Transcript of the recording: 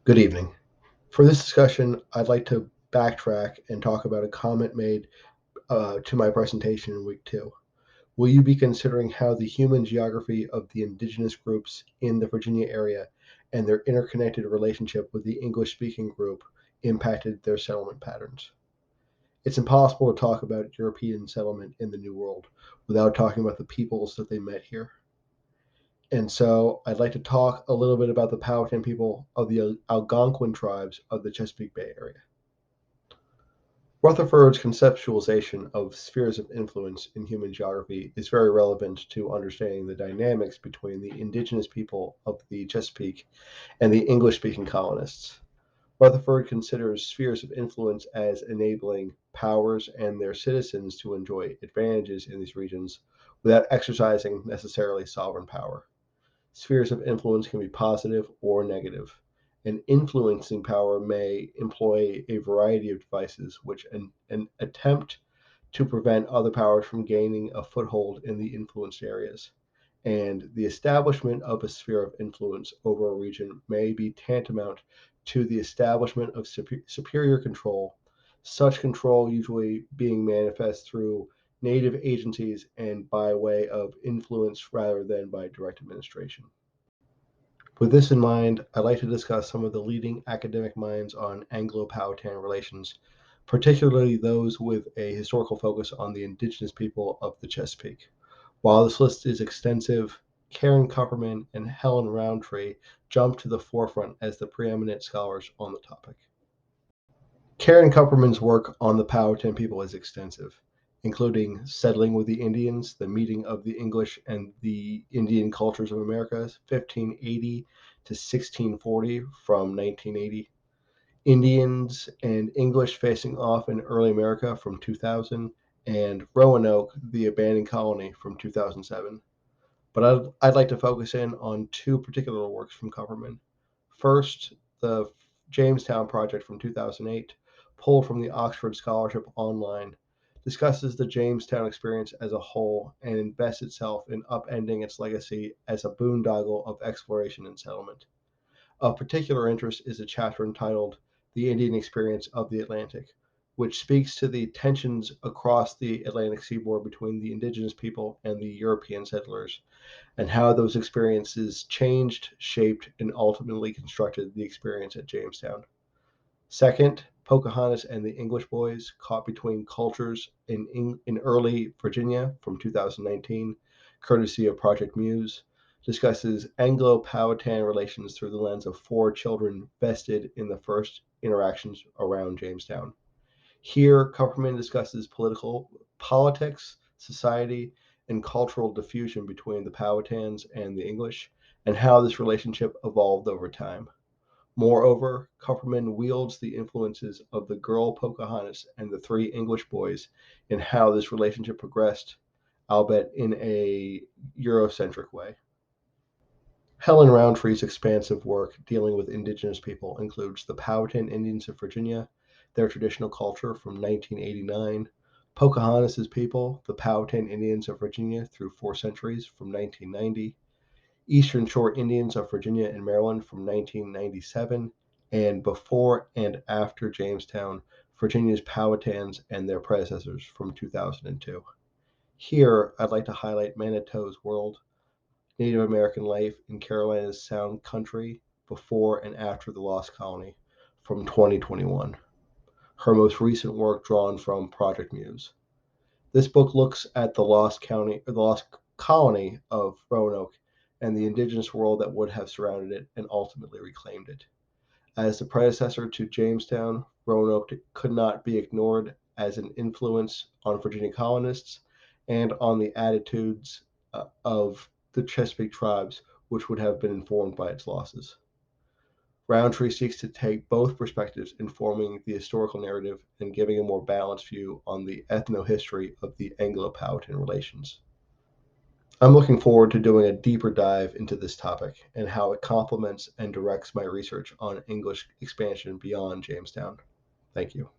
Good evening. For this discussion, I'd like to backtrack and talk about a comment made to my presentation in week 2. Will you be considering how the human geography of the indigenous groups in the Virginia area and their interconnected relationship with the English speaking group impacted their settlement patterns? It's impossible to talk about European settlement in the New World without talking about the peoples that they met here. And so I'd like to talk a little bit about the Powhatan people of the Algonquin tribes of the Chesapeake Bay area. Rutherford's conceptualization of spheres of influence in human geography is very relevant to understanding the dynamics between the indigenous people of the Chesapeake and the English speaking colonists. Rutherford considers spheres of influence as enabling powers and their citizens to enjoy advantages in these regions without exercising necessarily sovereign power. Spheres of influence can be positive or negative. An influencing power may employ a variety of devices which an attempt to prevent other powers from gaining a foothold in the influenced areas. And the establishment of a sphere of influence over a region may be tantamount to the establishment of superior control, such control usually being manifest through native agencies and by way of influence rather than by direct administration. With this in mind, I'd like to discuss some of the leading academic minds on Anglo-Powhatan relations, particularly those with a historical focus on the indigenous people of the Chesapeake. While this list is extensive, Karen Kupperman and Helen Roundtree jump to the forefront as the preeminent scholars on the topic. Karen Kupperman's work on the Powhatan people is extensive, including Settling with the Indians, the Meeting of the English and the Indian Cultures of America, 1580 to 1640 from 1980, Indians and English Facing Off in Early America from 2000, and Roanoke, the Abandoned Colony from 2007. But I'd like to focus in on two particular works from Kupperman. First, the Jamestown Project from 2008, pulled from the Oxford Scholarship Online, discusses the Jamestown experience as a whole and invests itself in upending its legacy as a boondoggle of exploration and settlement. Of particular interest is a chapter entitled The Indian Experience of the Atlantic, which speaks to the tensions across the Atlantic seaboard between the indigenous people and the European settlers, and how those experiences changed, shaped, and ultimately constructed the experience at Jamestown. Second, Pocahontas and the English Boys, Caught Between Cultures in Early Virginia from 2019, courtesy of Project Muse, discusses Anglo-Powhatan relations through the lens of 4 children vested in the first interactions around Jamestown. Here, Kupperman discusses politics, society, and cultural diffusion between the Powhatans and the English, and how this relationship evolved over time. Moreover, Kupperman wields the influences of the girl Pocahontas and the 3 English boys in how this relationship progressed, albeit in a Eurocentric way. Helen Roundtree's expansive work dealing with indigenous people includes the Powhatan Indians of Virginia, their traditional culture from 1989, Pocahontas's people, the Powhatan Indians of Virginia through 4 centuries from 1990, Eastern Shore Indians of Virginia and Maryland from 1997, and Before and After Jamestown, Virginia's Powhatans and their predecessors from 2002. Here, I'd like to highlight Manitou's World, Native American Life in Carolina's Sound Country Before and After the Lost Colony from 2021, her most recent work drawn from Project Muse. This book looks at the lost colony of Roanoke and the indigenous world that would have surrounded it and ultimately reclaimed it. As the predecessor to Jamestown, Roanoke could not be ignored as an influence on Virginia colonists and on the attitudes of the Chesapeake tribes, which would have been informed by its losses. Roundtree seeks to take both perspectives, informing the historical narrative and giving a more balanced view on the ethnohistory of the Anglo-Powhatan relations. I'm looking forward to doing a deeper dive into this topic and how it complements and directs my research on English expansion beyond Jamestown. Thank you.